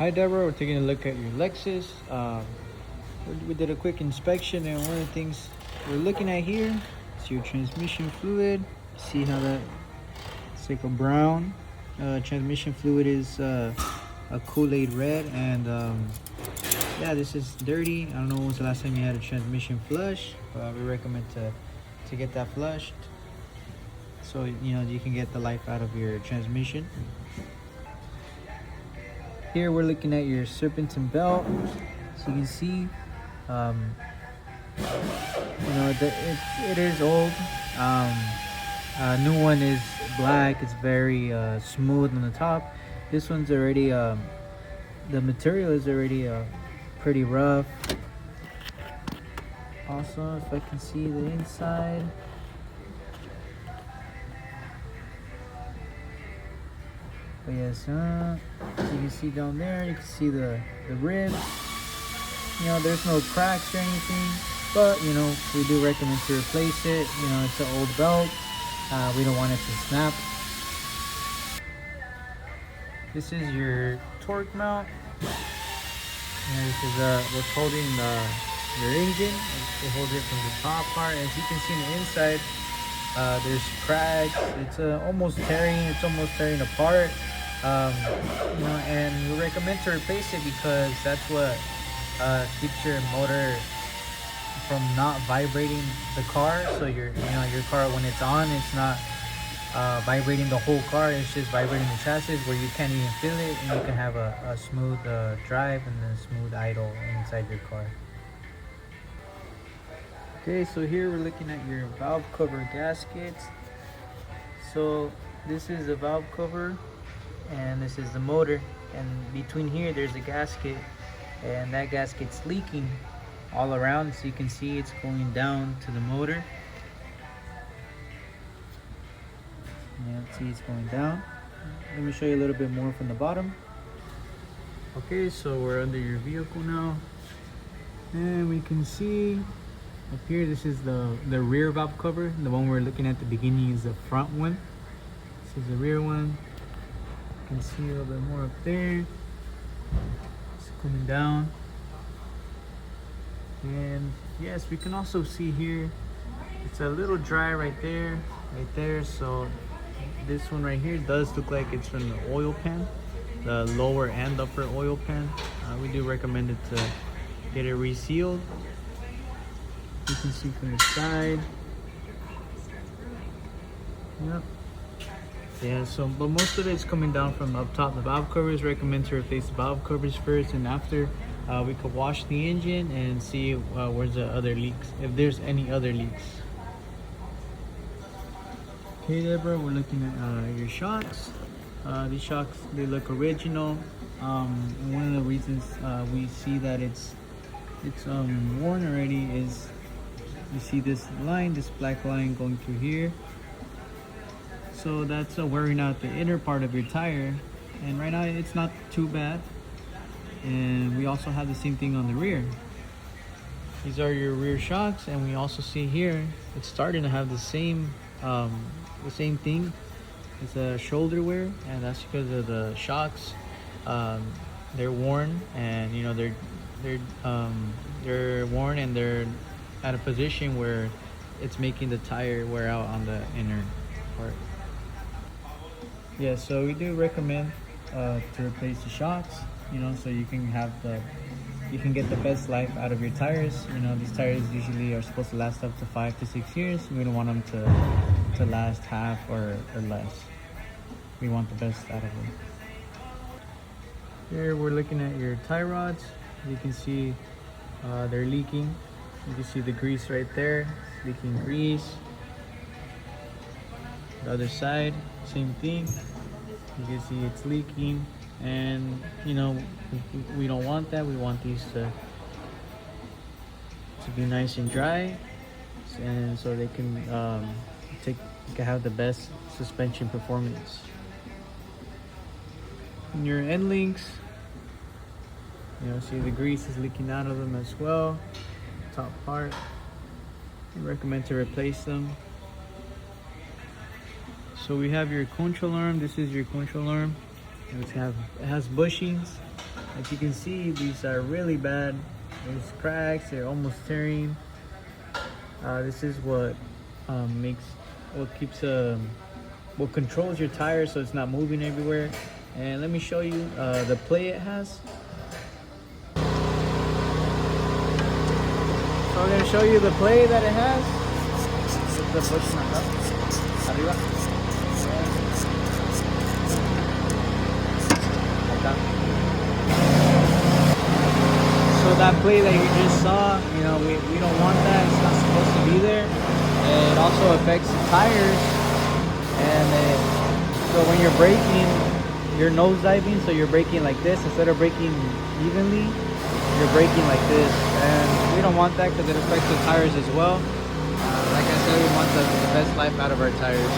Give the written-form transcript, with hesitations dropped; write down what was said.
Hi Deborah, we're taking a look at your Lexus. We did a quick inspection, and one of the things we're looking at here is your transmission fluid. See how that it's like a brown. Transmission fluid is a Kool-Aid red, and yeah, this is dirty. I don't know when was the last time you had a transmission flush, but we recommend to get that flushed so you can get the life out of your transmission. Here we're looking at your serpentine belt. So you can see, it is old. New one is black. It's very smooth on the top. This one's already, the material is already pretty rough. Also, if I can see the inside. But yes, so you can see down there, you can see the ribs. There's no cracks or anything, but we do recommend to replace it. It's an old belt. We don't want it to snap. This is your torque mount. This is what's holding your engine. It holds it from the top part. As you can see on the inside, there's cracks. It's almost tearing apart. And we recommend to replace it because that's what keeps your motor from not vibrating the car. So your car, when it's on, it's not vibrating the whole car. It's just vibrating the chassis where you can't even feel it, and you can have a smooth drive and a smooth idle inside your car. Okay, so here we're looking at your valve cover gaskets. So this is a valve cover, and this is the motor, and between here there's a gasket, and that gasket's leaking all around. So you can see it's going down to the motor. See, it's going down. Let me show you a little bit more from the bottom. Okay, so we're under your vehicle now, and we can see up here, this is the rear valve cover. The one we're looking at the beginning is the front one. This is the rear one. You can see a little bit more up there. It's coming down. And yes, we can also see here, it's a little dry right there. So this one right here does look like it's from the oil pan, the lower and upper oil pan. We do recommend it to get it resealed. You can see from the side. Yep. Yeah, so but most of it's coming down from up top. The valve covers, recommend to replace the valve covers first, and after we could wash the engine and see where's the other leaks, if there's any other leaks. Okay, Deborah, we're looking at your shocks. These shocks, they look original. And one of the reasons we see that it's worn already is you see this line, this black line going through here. So that's wearing out the inner part of your tire, and right now it's not too bad. And we also have the same thing on the rear. These are your rear shocks, and we also see here it's starting to have the same thing. It's a shoulder wear, and that's because of the shocks. They're worn, and they're worn, and they're at a position where it's making the tire wear out on the inner part. Yeah, so we do recommend to replace the shocks, so you can get the best life out of your tires. These tires usually are supposed to last up to 5 to 6 years. We don't want them to last half or less. We want the best out of them. Here we're looking at your tie rods. You can see they're leaking. You can see the grease right there, leaking grease. The other side, same thing. You can see it's leaking, and we don't want that. We want these to be nice and dry, and so they can have the best suspension performance. And your end links, see the grease is leaking out of them as well. Top part, we recommend to replace them. So we have your control arm. This is your control arm. It has bushings. As you can see, these are really bad. There's cracks, they're almost tearing. This is what what controls your tire so it's not moving everywhere. And let me show you the play it has. So I'm going to show you the play that it has. The push arriba. So that play that you just saw, you know, we don't want that. It's not supposed to be there. It also affects the tires. And so when you're braking, you're nose diving, so you're braking like this. Instead of braking evenly, you're braking like this. And we don't want that because it affects the tires as well. Like I said, we want the best life out of our tires.